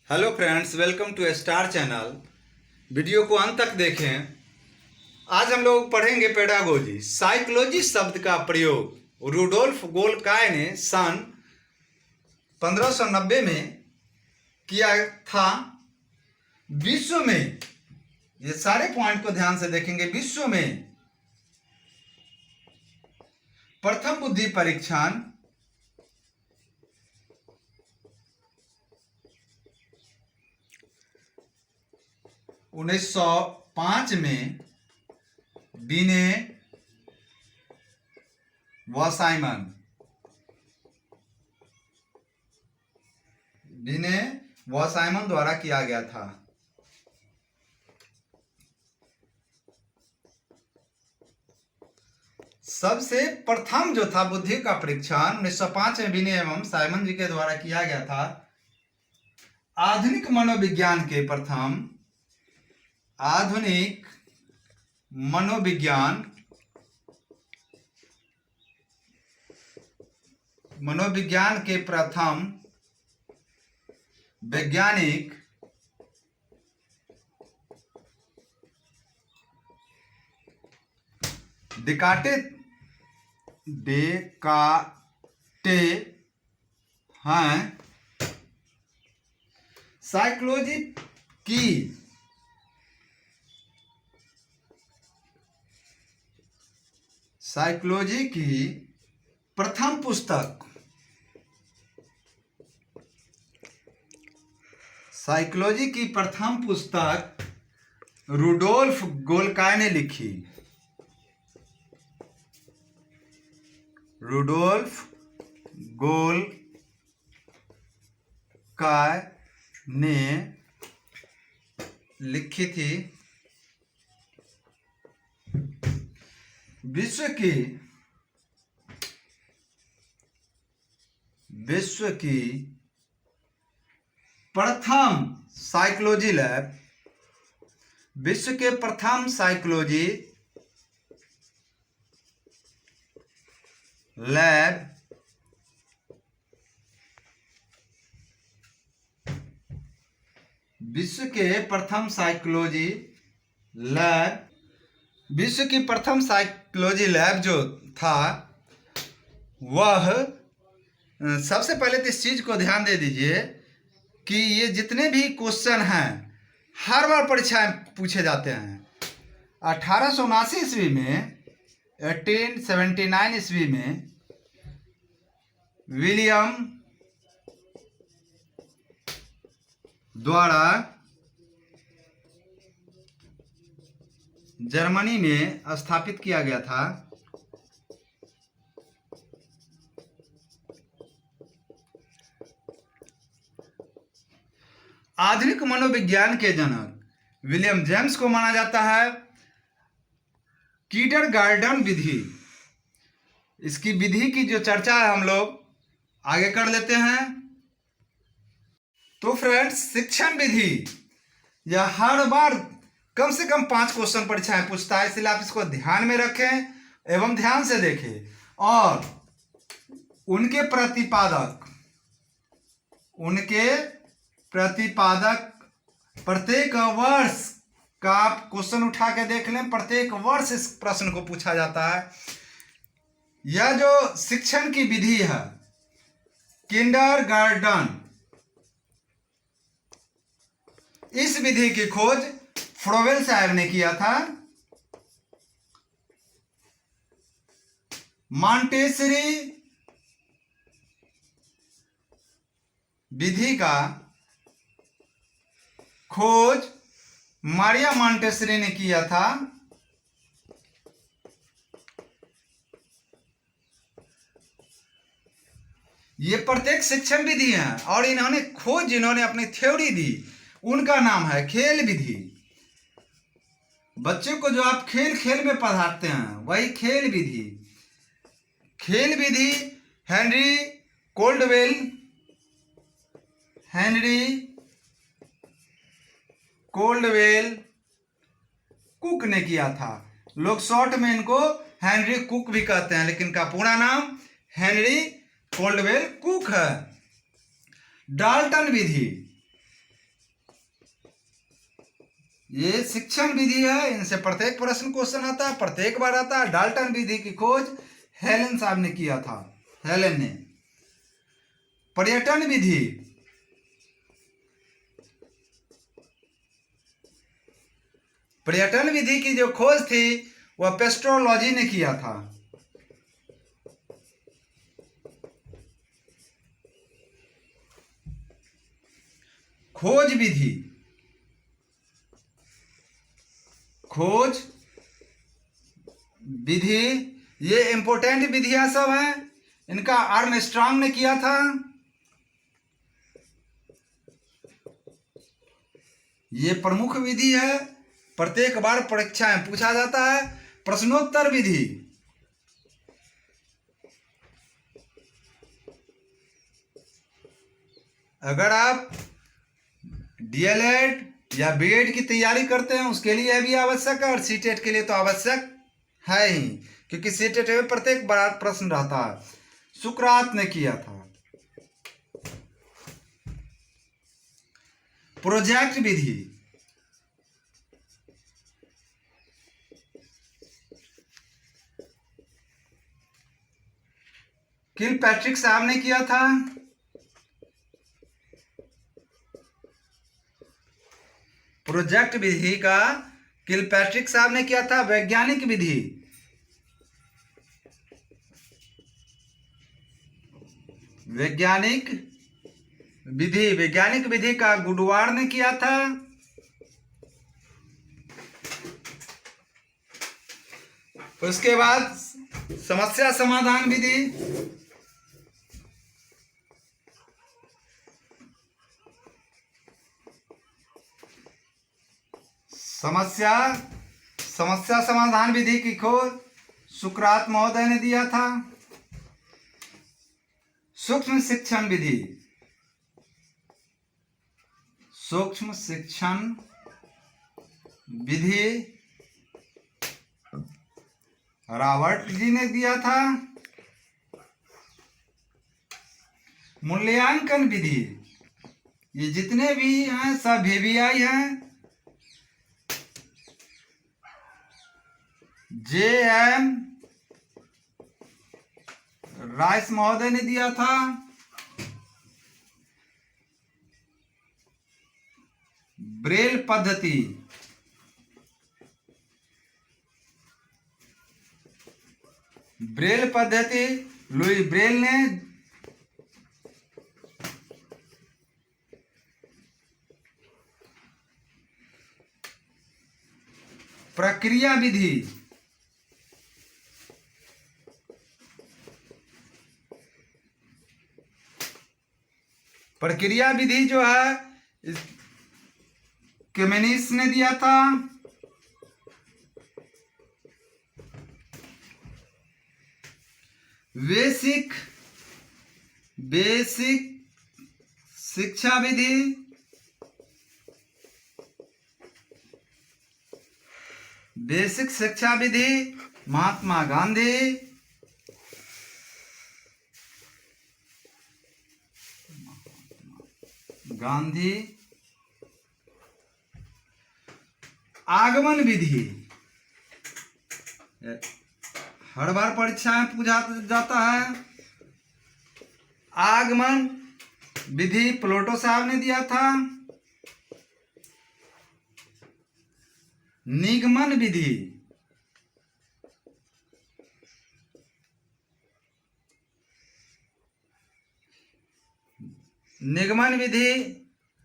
Hello friends, welcome to star channel. Video को अंत तक देखें। आज हम लोग पढ़ेंगे पेडागोजी। साइकोलॉजी शब्द का प्रयोग रूडोल्फ गोल्काय ने सन 1590 में किया था। विश्व में, ये सारे पॉइंट को ध्यान से देखेंगे, विश्व में प्रथम बुद्धि परीक्षण 1905 में बिने व साइमन द्वारा किया गया था। सबसे प्रथम जो था बुद्धि का परीक्षण 1905 में बिने एवं साइमन जी के द्वारा किया गया था। आधुनिक मनोविज्ञान के प्रथम आधुनिक मनोविज्ञान के प्रथम वैज्ञानिक डेकार्टे हैं। साइकोलॉजी की प्रथम पुस्तक रूडोल्फ गोल्काय ने लिखी। रूडोल्फ गोल्काय ने लिखी थी। विश्व की प्रथम साइकोलॉजी लैब, विश्व के प्रथम साइकोलॉजी लैब विश्व की प्रथम साइकोलॉजी लैब जो था, वह सबसे पहले तो इस चीज को ध्यान दे दीजिए कि ये जितने भी क्वेश्चन हैं हर बार परीक्षाएं पूछे जाते हैं। 1879 ईस्वी में 1879 ईस्वी में विलियम द्वारा जर्मनी में स्थापित किया गया था। आधुनिक मनोविज्ञान के जनक विलियम जेम्स को माना जाता है। कींडरगार्टन विधि, इसकी विधि की जो चर्चा है हम लोग आगे कर लेते हैं। तो फ्रेंड्स, शिक्षण विधि यह हर बार कम से कम 5 क्वेश्चन परीक्षाएं पूछता है, इसलिए आप इसको ध्यान में रखें एवं ध्यान से देखें। और उनके प्रतिपादक प्रत्येक वर्ष का आप क्वेश्चन उठा के देख लें। प्रत्येक वर्ष इस प्रश्न को पूछा जाता है। यह जो शिक्षण की विधि है किंडरगार्टन, इस विधि की खोज फ्रोवेल साहब ने किया था। मॉन्टेसरी विधि का खोज मारिया मॉन्टेसरी ने किया था। ये प्रत्येक शिक्षण विधि है और इन्होंने खोज, जिन्होंने अपनी थ्योरी दी, उनका नाम है खेल विधि। बच्चों को जो आप खेल खेल में पढ़ाते हैं वही खेल विधि हेनरी कोल्डवेल कुक ने किया था। लोग शॉर्ट में इनको हेनरी कुक भी कहते हैं, लेकिन इनका पूरा नाम हेनरी कोल्डवेल कुक है। डाल्टन विधि, ये शिक्षण विधि है, इनसे प्रत्येक प्रश्न क्वेश्चन आता है, प्रत्येक बार आता है। डाल्टन विधि की खोज हेलन साहब ने किया था, हेलन ने। पर्यटन विधि, पर्यटन विधि की जो खोज थी वह पेस्ट्रोलॉजी ने किया था। खोज विधि, खोज विधि, ये इंपोर्टेंट विधियां सब हैं, इनका आर्मस्ट्रांग ने किया था। ये प्रमुख विधि है, प्रत्येक बार परीक्षा में पूछा जाता है। प्रश्नोत्तर विधि, अगर आप डीएलएड या बीएड की तैयारी करते हैं उसके लिए भी आवश्यक है, और सीटेट के लिए तो आवश्यक है ही, क्योंकि सीटेट में प्रत्येक बार प्रश्न रहता है। सुकरात ने किया था। प्रोजेक्ट विधि, किलपैट्रिक साहब ने किया था। प्रोजेक्ट विधि का किलपैट्रिक साहब ने किया था। वैज्ञानिक विधि, वैज्ञानिक विधि, वैज्ञानिक विधि का गुडवार ने किया था। उसके बाद समस्या समाधान विधि, समस्या समाधान विधि की खोज सुकरात महोदय ने दिया था। सूक्ष्म शिक्षण विधि, सूक्ष्म शिक्षण विधि रॉबर्ट जी ने दिया था। मूल्यांकन विधि, ये जितने भी हैं सब VVI हैं। JM राइस महोदय ने दिया था। ब्रेल पद्धति, ब्रेल पद्धति लुई ब्रेल ने। प्रक्रिया विधि, प्रक्रिया विधि जो है केमेनिस ने दिया था। बेसिक शिक्षा विधि, बेसिक शिक्षा विधि महात्मा गांधी। आगमन विधि, हर बार परीक्षा में पूछा जाता है। आगमन विधि प्लेटो साहब ने दिया था। निगमन विधि, निगमन विधि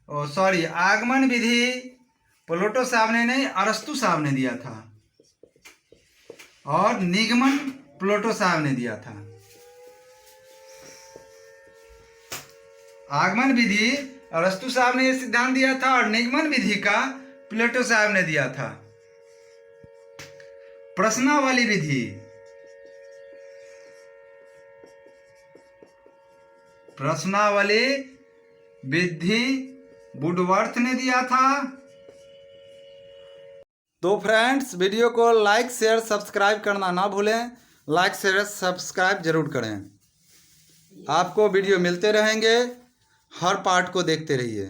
आगमन विधि प्लेटो साहब ने नहीं, अरस्तु साहब ने दिया था। और निगमन प्लेटो साहब ने दिया था। आगमन विधि अरस्तु साहब ने यह सिद्धांत दिया था, और निगमन विधि का प्लेटो साहब ने दिया था। प्रश्नावली विधि, प्रश्नावली विधि वुडवर्थ ने दिया था। तो फ्रेंड्स, वीडियो को लाइक शेयर सब्सक्राइब करना ना भूलें। लाइक शेयर सब्सक्राइब जरूर करें। आपको वीडियो मिलते रहेंगे, हर पार्ट को देखते रहिए।